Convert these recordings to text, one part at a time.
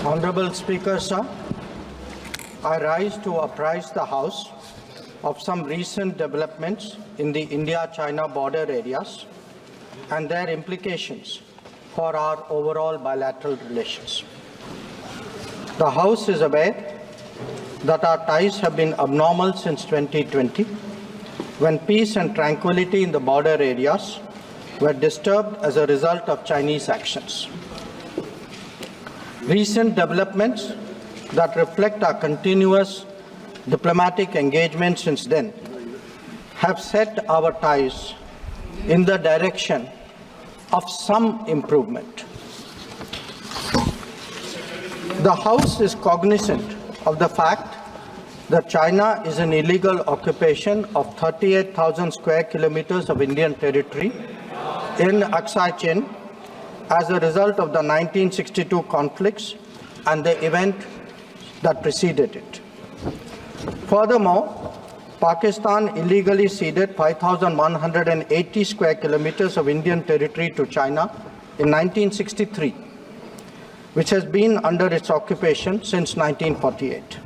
Honorable Speaker, sir, I rise to apprise the House of some recent developments in the India-China border areas and their implications for our overall bilateral relations. The House is aware that our ties have been abnormal since 2020, when peace and tranquility in the border areas were disturbed as a result of Chinese actions. Recent developments that reflect our continuous diplomatic engagement since then have set our ties in the direction of some improvement. The House is cognizant of the fact that China is an illegal occupation of 38,000 square kilometers of Indian territory in Aksai Chin as a result of the 1962 conflicts and the event that preceded it. Furthermore, Pakistan illegally ceded 5,180 square kilometers of Indian territory to China in 1963, which has been under its occupation since 1948.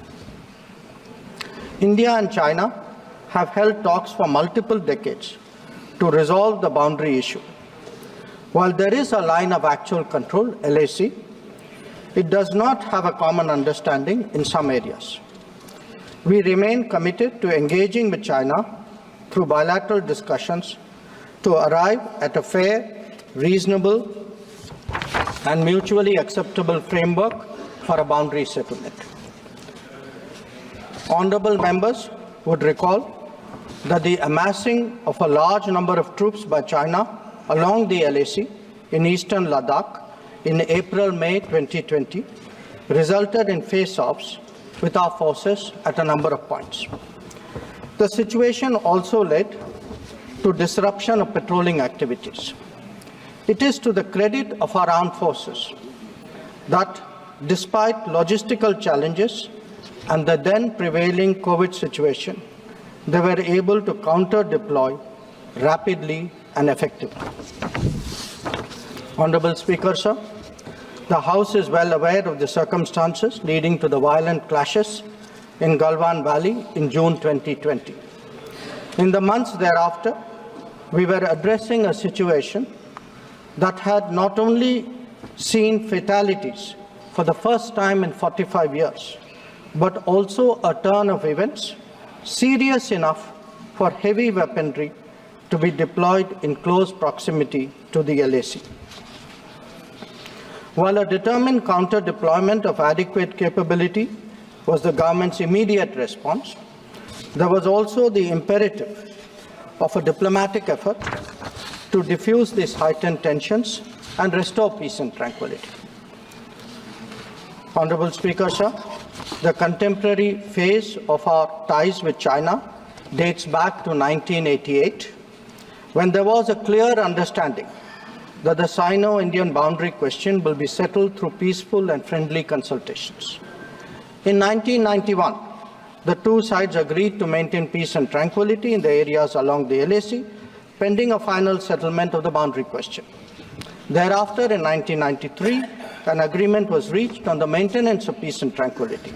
India and China have held talks for multiple decades to resolve the boundary issue. While there is a line of actual control, LAC, it does not have a common understanding in some areas. We remain committed to engaging with China through bilateral discussions to arrive at a fair, reasonable, and mutually acceptable framework for a boundary settlement. Honorable members would recall that the amassing of a large number of troops by China along the LAC in eastern Ladakh in April-May 2020 resulted in face-offs with our forces at a number of points. The situation also led to disruption of patrolling activities. It is to the credit of our armed forces that despite logistical challenges and the then prevailing COVID situation, they were able to counter-deploy rapidly and effectively. Honorable Speaker, sir, the House is well aware of the circumstances leading to the violent clashes in Galwan Valley in June 2020. In the months thereafter, we were addressing a situation that had not only seen fatalities for the first time in 45 years, but also a turn of events serious enough for heavy weaponry to be deployed in close proximity to the LAC. While a determined counter-deployment of adequate capability was the government's immediate response, there was also the imperative of a diplomatic effort to diffuse these heightened tensions and restore peace and tranquility. Honorable Speaker, sir, the contemporary phase of our ties with China dates back to 1988, when there was a clear understanding that the Sino-Indian boundary question will be settled through peaceful and friendly consultations. In 1991, the two sides agreed to maintain peace and tranquility in the areas along the LAC, pending a final settlement of the boundary question. Thereafter, in 1993, an agreement was reached on the maintenance of peace and tranquility.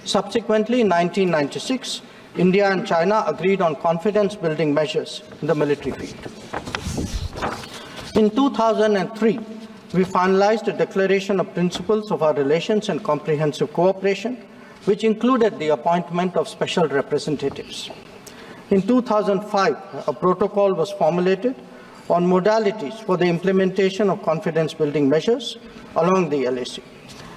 Subsequently, in 1996, India and China agreed on confidence-building measures in the military field. In 2003, we finalized a declaration of principles of our relations and comprehensive cooperation, which included the appointment of special representatives. In 2005, a protocol was formulated on modalities for the implementation of confidence-building measures along the LAC.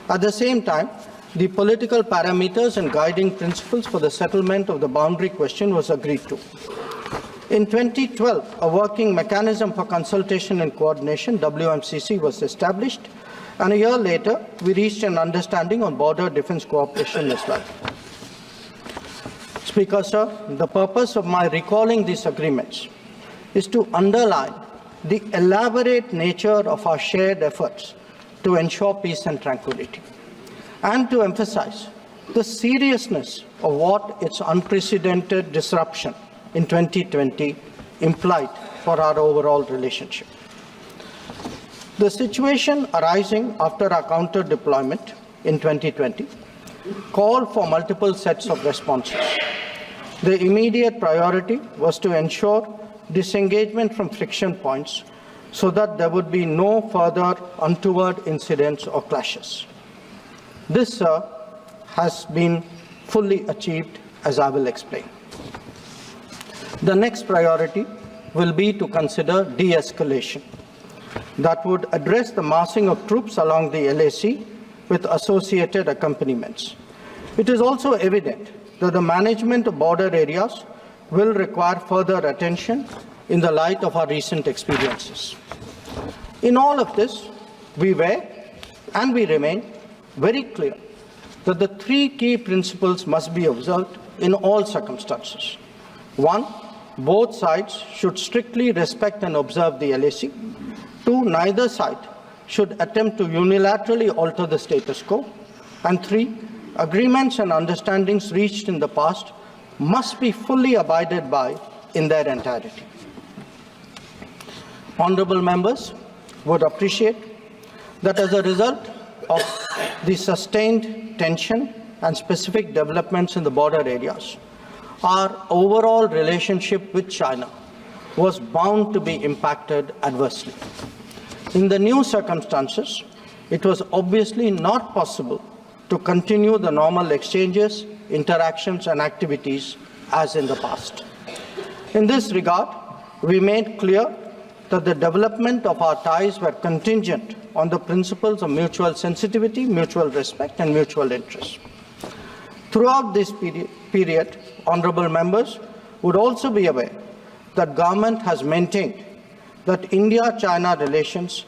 At the same time, the political parameters and guiding principles for the settlement of the boundary question was agreed to. In 2012, a working mechanism for consultation and coordination, WMCC, was established, and a year later, we reached an understanding on border defense cooperation as well. Speaker, sir, the purpose of my recalling these agreements is to underline the elaborate nature of our shared efforts to ensure peace and tranquility, and to emphasize the seriousness of what its unprecedented disruption in 2020 implied for our overall relationship. The situation arising after our counter-deployment in 2020 called for multiple sets of responses. The immediate priority was to ensure disengagement from friction points so that there would be no further untoward incidents or clashes. This, has been fully achieved, as I will explain. The next priority will be to consider de-escalation that would address the massing of troops along the LAC with associated accompaniments. It is also evident that the management of border areas will require further attention in the light of our recent experiences. In all of this, we were and we remain very clear that the three key principles must be observed in all circumstances. One, both sides should strictly respect and observe the LAC. Two, neither side should attempt to unilaterally alter the status quo. And three, agreements and understandings reached in the past must be fully abided by in their entirety. Honourable members would appreciate that as a result of the sustained tension and specific developments in the border areas, our overall relationship with China was bound to be impacted adversely. In the new circumstances, it was obviously not possible to continue the normal exchanges, interactions, and activities as in the past. In this regard, we made clear that the development of our ties were contingent on the principles of mutual sensitivity, mutual respect, and mutual interest. Throughout this period, honourable members would also be aware that government has maintained that India-China relations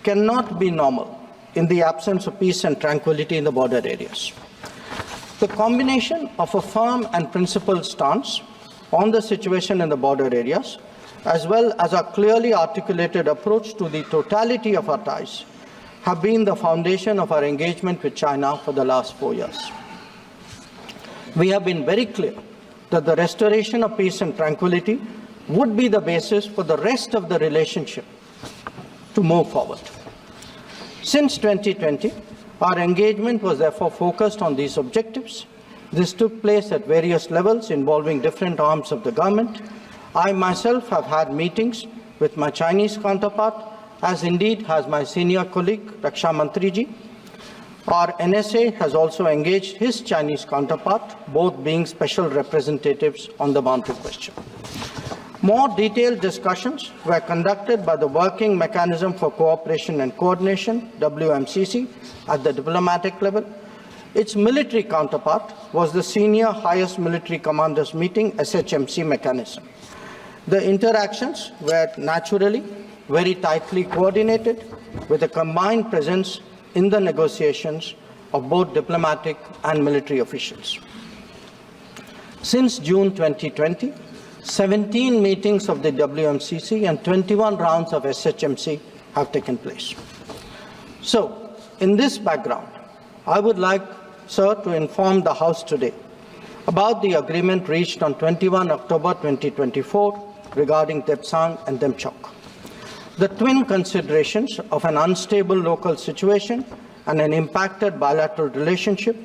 cannot be normal in the absence of peace and tranquility in the border areas. The combination of a firm and principled stance on the situation in the border areas, as well as a clearly articulated approach to the totality of our ties, have been the foundation of our engagement with China for the last 4 years. We have been very clear that the restoration of peace and tranquility would be the basis for the rest of the relationship to move forward. Since 2020, our engagement was therefore focused on these objectives. This took place at various levels involving different arms of the government. I myself have had meetings with my Chinese counterpart, as indeed has my senior colleague, Raksha Mantriji. Our NSA has also engaged his Chinese counterpart, both being special representatives on the boundary question. More detailed discussions were conducted by the Working Mechanism for Cooperation and Coordination, WMCC, at the diplomatic level. Its military counterpart was the Senior Highest Military Commanders Meeting, SHMC mechanism. The interactions were naturally very tightly coordinated with a combined presence in the negotiations of both diplomatic and military officials. Since June 2020, 17 meetings of the WMCC and 21 rounds of SHMC have taken place. So, in this background, I would like, sir, to inform the House today about the agreement reached on 21 October 2024 regarding Depsang and Demchok. The twin considerations of an unstable local situation and an impacted bilateral relationship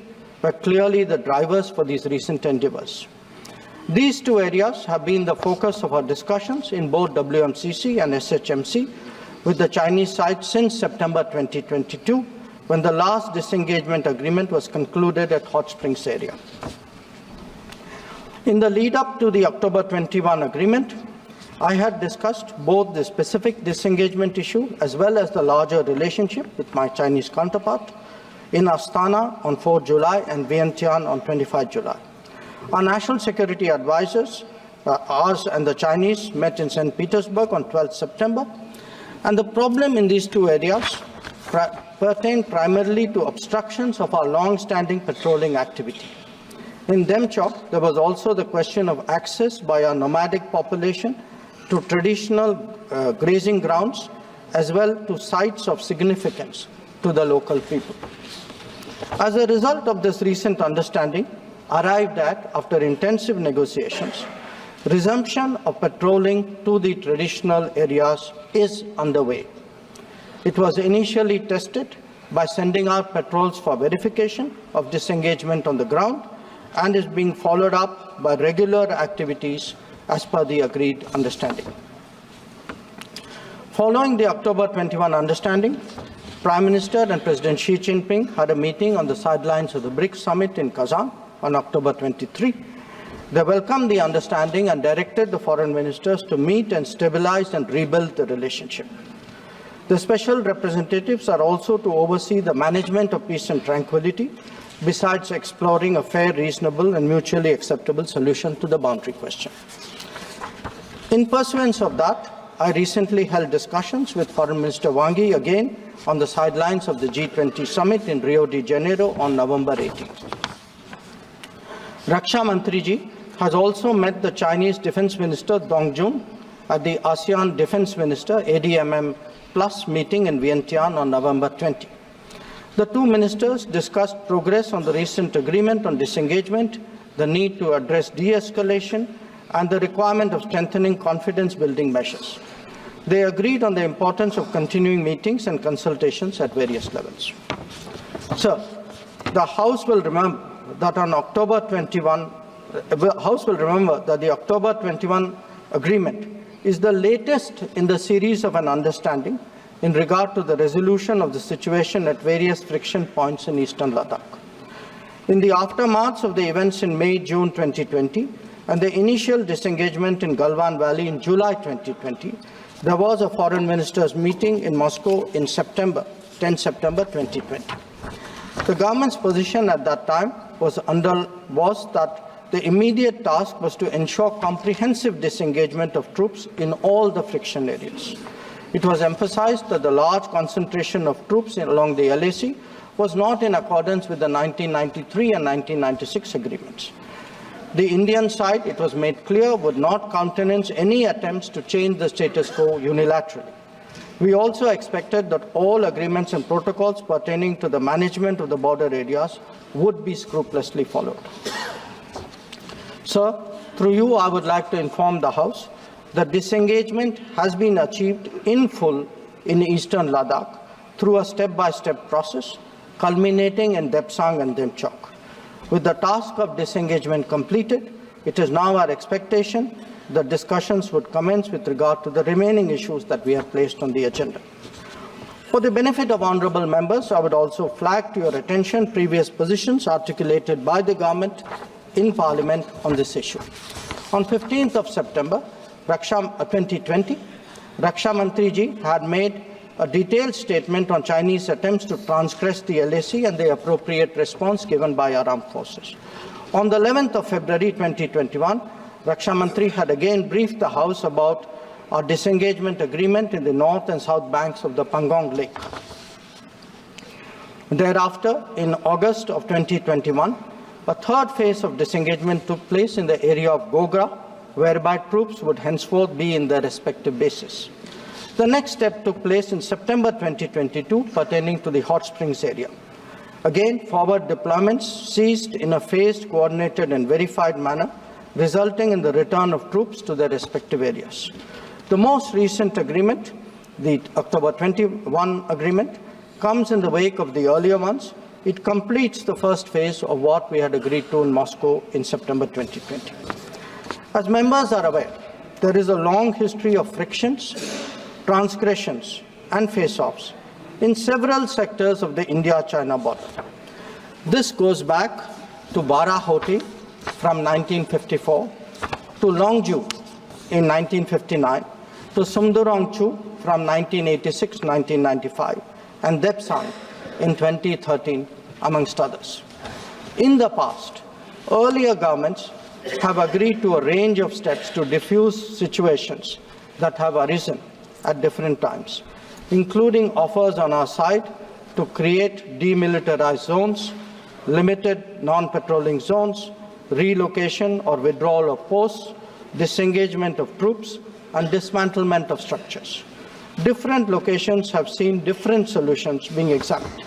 were clearly the drivers for these recent endeavours. These two areas have been the focus of our discussions in both WMCC and SHMC with the Chinese side since September 2022, when the last disengagement agreement was concluded at Hot Springs area. In the lead-up to the October 21 agreement, I had discussed both the specific disengagement issue as well as the larger relationship with my Chinese counterpart in Astana on 4 July and Vientiane on 25 July. Our national security advisors, ours and the Chinese, met in St. Petersburg on 12 September, and the problem in these two areas pertained primarily to obstructions of our long-standing patrolling activity. In Demchok, there was also the question of access by our nomadic population to traditional grazing grounds, as well to sites of significance to the local people. As a result of this recent understanding, arrived at, after intensive negotiations, resumption of patrolling to the traditional areas is underway. It was initially tested by sending out patrols for verification of disengagement on the ground and is being followed up by regular activities as per the agreed understanding. Following the October 21 understanding, Prime Minister and President Xi Jinping had a meeting on the sidelines of the BRICS summit in Kazan on October 23. They welcomed the understanding and directed the foreign ministers to meet and stabilize and rebuild the relationship. The special representatives are also to oversee the management of peace and tranquility, besides exploring a fair, reasonable, and mutually acceptable solution to the boundary question. In pursuance of that, I recently held discussions with Foreign Minister Wang Yi again on the sidelines of the G20 summit in Rio de Janeiro on November 18. Raksha Mantriji has also met the Chinese Defense Minister Dong Jun at the ASEAN Defense Minister ADMM Plus meeting in Vientiane on November 20. The two ministers discussed progress on the recent agreement on disengagement, the need to address de-escalation, and the requirement of strengthening confidence-building measures. They agreed on the importance of continuing meetings and consultations at various levels. Sir, the House will remember that on October 21, the October 21 agreement is the latest in the series of an understanding in regard to the resolution of the situation at various friction points in eastern Ladakh. In the aftermath of the events in May-June 2020 and the initial disengagement in Galwan Valley in July 2020, there was a foreign ministers meeting in Moscow in 10 September 2020. The government's position at that time was that the immediate task was to ensure comprehensive disengagement of troops in all the friction areas. It was emphasized that the large concentration of troops along the LAC was not in accordance with the 1993 and 1996 agreements. The Indian side, it was made clear, would not countenance any attempts to change the status quo unilaterally. We also expected that all agreements and protocols pertaining to the management of the border areas would be scrupulously followed. Sir, through you, I would like to inform the House that disengagement has been achieved in full in eastern Ladakh through a step-by-step process, culminating in Depsang and Demchok. With the task of disengagement completed, it is now our expectation that discussions would commence with regard to the remaining issues that we have placed on the agenda. For the benefit of honourable members, I would also flag to your attention previous positions articulated by the government in Parliament on this issue. On 15th of September 2020, Raksha Mantriji had made a detailed statement on Chinese attempts to transgress the LAC and the appropriate response given by our armed forces. On the 11th of February 2021, Raksha Mantri had again briefed the House about our disengagement agreement in the north and south banks of the Pangong Lake. Thereafter, in August of 2021, a third phase of disengagement took place in the area of Gogra, whereby troops would henceforth be in their respective bases. The next step took place in September 2022 pertaining to the Hot Springs area. Again, forward deployments ceased in a phased, coordinated and verified manner, resulting in the return of troops to their respective areas. The most recent agreement, the October 21 agreement, comes in the wake of the earlier ones. It completes the first phase of what we had agreed to in Moscow in September 2020. As members are aware, there is a long history of frictions, transgressions and face-offs in several sectors of the India-China border. This goes back to Barahoti from 1954, to Longju in 1959, to Sumdurongchu from 1986-1995, and Depsang in 2013, amongst others. In the past, earlier governments have agreed to a range of steps to diffuse situations that have arisen at different times, including offers on our side to create demilitarized zones, limited non-patrolling zones, relocation or withdrawal of posts, disengagement of troops, and dismantlement of structures. Different locations have seen different solutions being examined.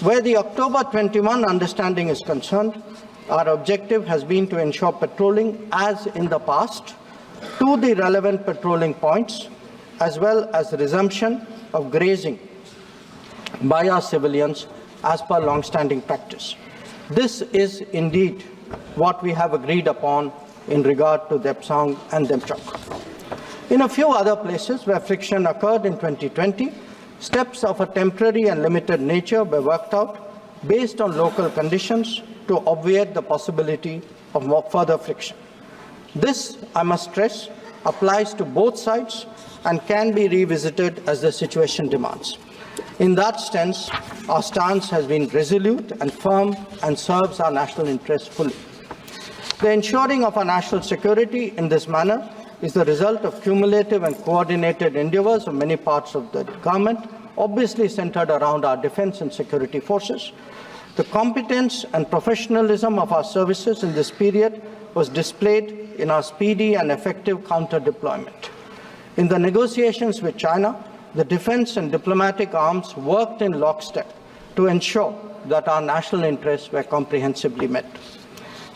Where the October 21 understanding is concerned, our objective has been to ensure patrolling as in the past to the relevant patrolling points, as well as resumption of grazing by our civilians as per long-standing practice. This is indeed what we have agreed upon in regard to Depsang and Demchok. In a few other places where friction occurred in 2020, steps of a temporary and limited nature were worked out based on local conditions to obviate the possibility of further friction. This, I must stress, applies to both sides and can be revisited as the situation demands. In that sense, our stance has been resolute and firm and serves our national interests fully. The ensuring of our national security in this manner is the result of cumulative and coordinated endeavors of many parts of the government, obviously centered around our defense and security forces. The competence and professionalism of our services in this period was displayed in our speedy and effective counter-deployment. In the negotiations with China, the defense and diplomatic arms worked in lockstep to ensure that our national interests were comprehensively met.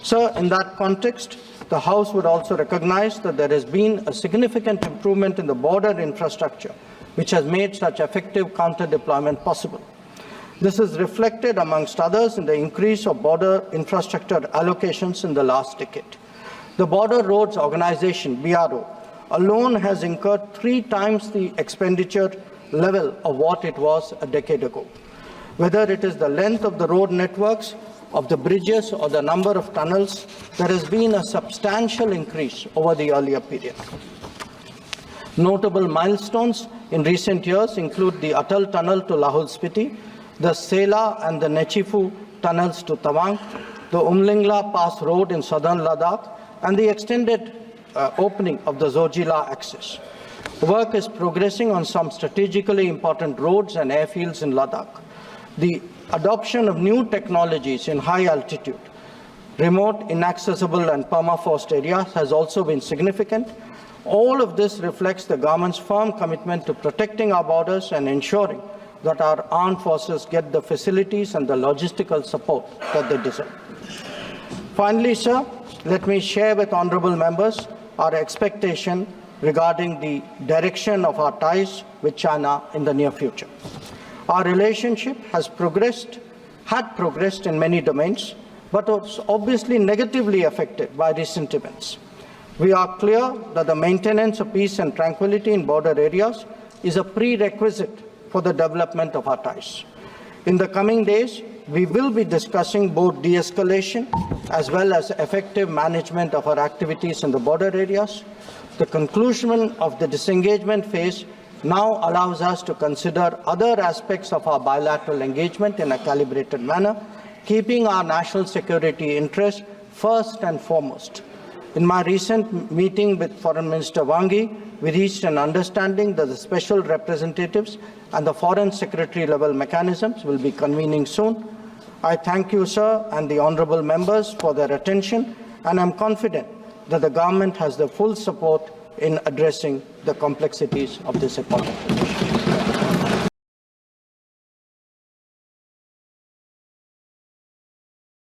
Sir, in that context, the House would also recognize that there has been a significant improvement in the border infrastructure, which has made such effective counter-deployment possible. This is reflected, amongst others, in the increase of border infrastructure allocations in the last decade. The Border Roads Organization, BRO, alone has incurred 3 times the expenditure level of what it was a decade ago. Whether it is the length of the road networks, of the bridges, or the number of tunnels, there has been a substantial increase over the earlier period. Notable milestones in recent years include the Atal Tunnel to Lahul Spiti, the Sela and the Nechifu tunnels to Tawang, the Umlingla Pass Road in southern Ladakh, and the extended opening of the Zojila axis. Work is progressing on some strategically important roads and airfields in Ladakh. The adoption of new technologies in high altitude, remote, inaccessible and permafrost areas has also been significant. All of this reflects the government's firm commitment to protecting our borders and ensuring that our armed forces get the facilities and the logistical support that they deserve. Finally, sir, let me share with honourable members our expectation regarding the direction of our ties with China in the near future. Our relationship had progressed in many domains, but was obviously negatively affected by recent events. We are clear that the maintenance of peace and tranquility in border areas is a prerequisite for the development of our ties. In the coming days, we will be discussing both de-escalation as well as effective management of our activities in the border areas. The conclusion of the disengagement phase now allows us to consider other aspects of our bilateral engagement in a calibrated manner, keeping our national security interests first and foremost. In my recent meeting with Foreign Minister Wang Yi, we reached an understanding that the special representatives and the Foreign Secretary level mechanisms will be convening soon. I thank you, sir, and the honourable members for their attention, and I am confident that the government has the full support in addressing the complexities of this important issue.